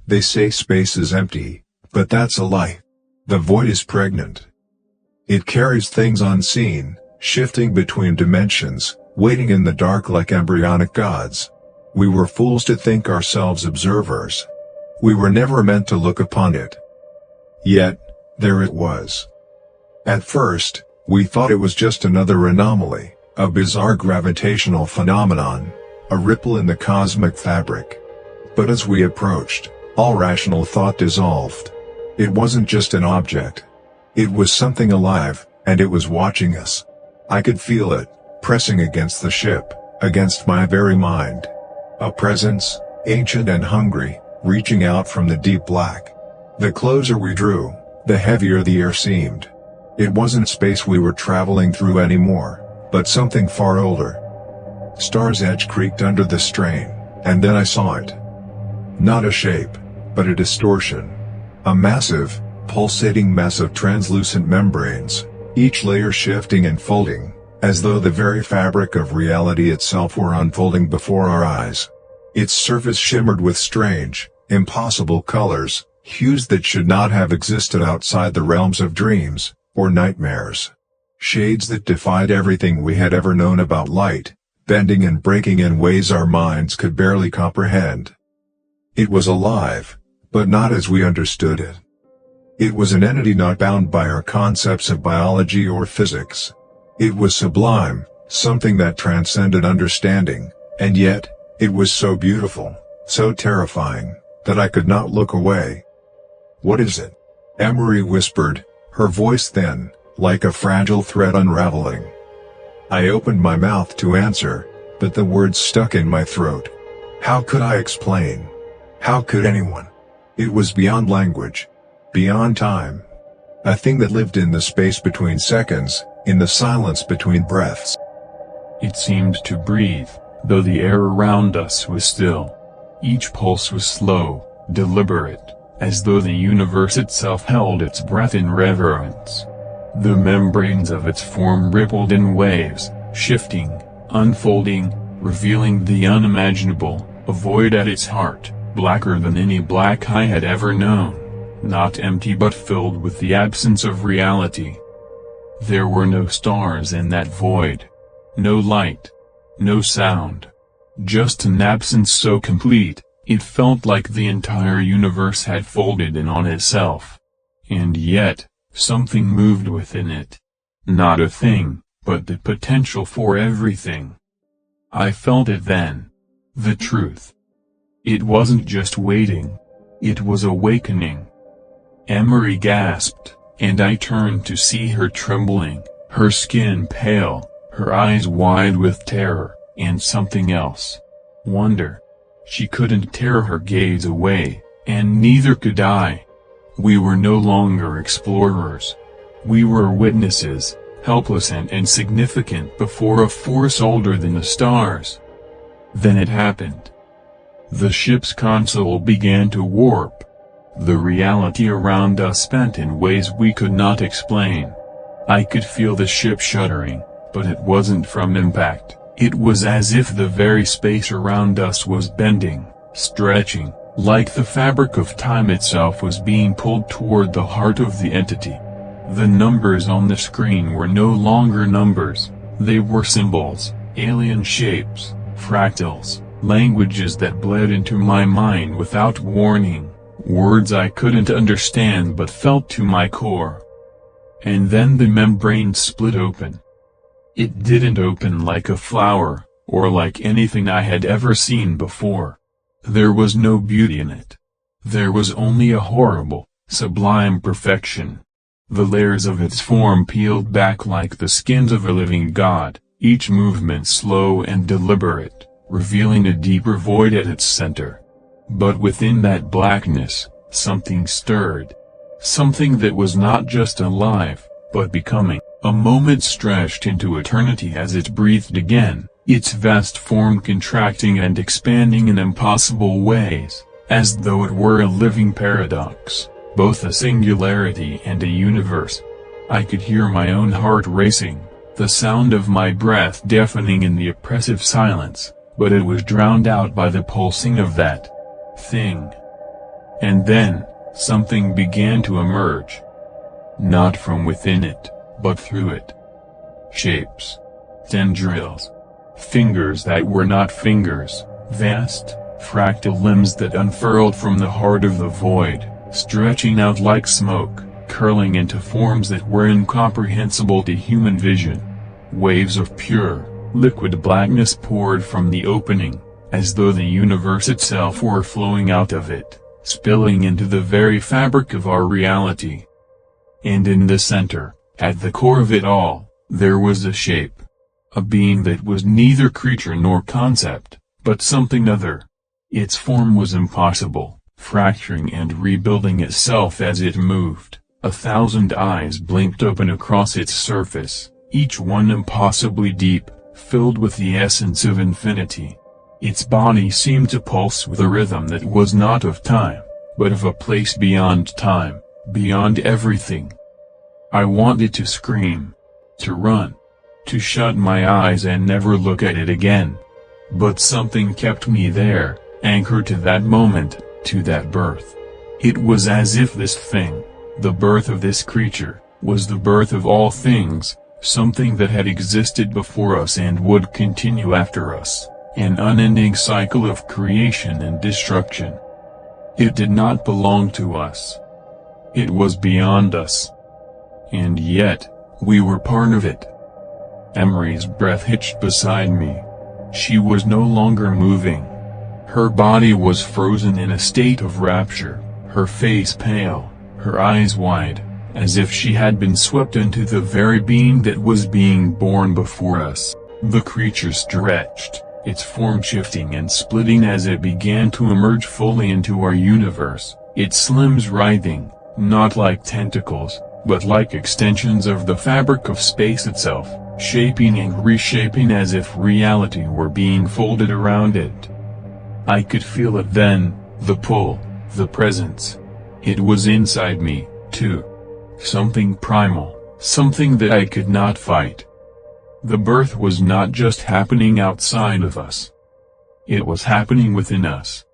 They say space is empty, but that's a lie. The void is pregnant. It carries things unseen, shifting between dimensions, waiting in the dark like embryonic gods. We were fools to think ourselves observers. We were never meant to look upon it. Yet, there it was. At first, we thought it was just another anomaly, a bizarre gravitational phenomenon, a ripple in the cosmic fabric. But as we approached, all rational thought dissolved. It wasn't just an object. It was something alive, and it was watching us. I could feel it, pressing against the ship, against my very mind. A presence, ancient and hungry, reaching out from the deep black. The closer we drew, the heavier the air seemed. It wasn't space we were traveling through anymore, but something far older. Star's Edge creaked under the strain, and then I saw it. Not a shape, but a distortion. A massive, pulsating mess of translucent membranes, each layer shifting and folding, as though the very fabric of reality itself were unfolding before our eyes. Its surface shimmered with strange, impossible colors, hues that should not have existed outside the realms of dreams, or nightmares. Shades that defied everything we had ever known about light, bending and breaking in ways our minds could barely comprehend. It was alive, but not as we understood it. It was an entity not bound by our concepts of biology or physics. It was sublime, something that transcended understanding, and yet, it was so beautiful, so terrifying, that I could not look away. "What is it?" Emery whispered, her voice thin, like a fragile thread unraveling. I opened my mouth to answer, but the words stuck in my throat. How could I explain? How could anyone? It was beyond language. Beyond time. A thing that lived in the space between seconds, in the silence between breaths. It seemed to breathe, though the air around us was still. Each pulse was slow, deliberate, as though the universe itself held its breath in reverence. The membranes of its form rippled in waves, shifting, unfolding, revealing the unimaginable, a void at its heart, blacker than any black I had ever known. Not empty but filled with the absence of reality. There were no stars in that void. No light. No sound. Just an absence so complete, it felt like the entire universe had folded in on itself. And yet, something moved within it. Not a thing, but the potential for everything. I felt it then. The truth. It wasn't just waiting. It was awakening. Emery gasped, and I turned to see her trembling, her skin pale, her eyes wide with terror, and something else. Wonder. She couldn't tear her gaze away, and neither could I. We were no longer explorers. We were witnesses, helpless and insignificant before a force older than the stars. Then it happened. The ship's console began to warp. The reality around us bent in ways we could not explain. I could feel the ship shuddering, but it wasn't from impact. It was as if the very space around us was bending, stretching, like the fabric of time itself was being pulled toward the heart of the entity. The numbers on the screen were no longer numbers, they were symbols, alien shapes, fractals, languages that bled into my mind without warning. Words I couldn't understand but felt to my core. And then the membrane split open. It didn't open like a flower, or like anything I had ever seen before. There was no beauty in it. There was only a horrible, sublime perfection. The layers of its form peeled back like the skins of a living god, each movement slow and deliberate, revealing a deeper void at its center. But within that blackness, something stirred. Something that was not just alive, but becoming. A moment stretched into eternity as it breathed again, its vast form contracting and expanding in impossible ways, as though it were a living paradox, both a singularity and a universe. I could hear my own heart racing, the sound of my breath deafening in the oppressive silence, but it was drowned out by the pulsing of that thing. And then, something began to emerge. Not from within it, but through it. Shapes. Tendrils. Fingers that were not fingers, vast, fractal limbs that unfurled from the heart of the void, stretching out like smoke, curling into forms that were incomprehensible to human vision. Waves of pure, liquid blackness poured from the opening, as though the universe itself were flowing out of it, spilling into the very fabric of our reality. And in the center, at the core of it all, there was a shape. A being that was neither creature nor concept, but something other. Its form was impossible, fracturing and rebuilding itself as it moved. 1,000 eyes blinked open across its surface, each one impossibly deep, filled with the essence of infinity. Its body seemed to pulse with a rhythm that was not of time, but of a place beyond time, beyond everything. I wanted to scream, to run, to shut my eyes and never look at it again. But something kept me there, anchored to that moment, to that birth. It was as if this thing, the birth of this creature, was the birth of all things, something that had existed before us and would continue after us, an unending cycle of creation and destruction. It did not belong to us. It was beyond us. And yet, we were part of it. Emery's breath hitched beside me. She was no longer moving. Her body was frozen in a state of rapture, her face pale, her eyes wide, as if she had been swept into the very being that was being born before us. The creature stretched, its form shifting and splitting as it began to emerge fully into our universe, its limbs writhing, not like tentacles, but like extensions of the fabric of space itself, shaping and reshaping as if reality were being folded around it. I could feel it then, the pull, the presence. It was inside me, too. Something primal, something that I could not fight. The birth was not just happening outside of us. It was happening within us.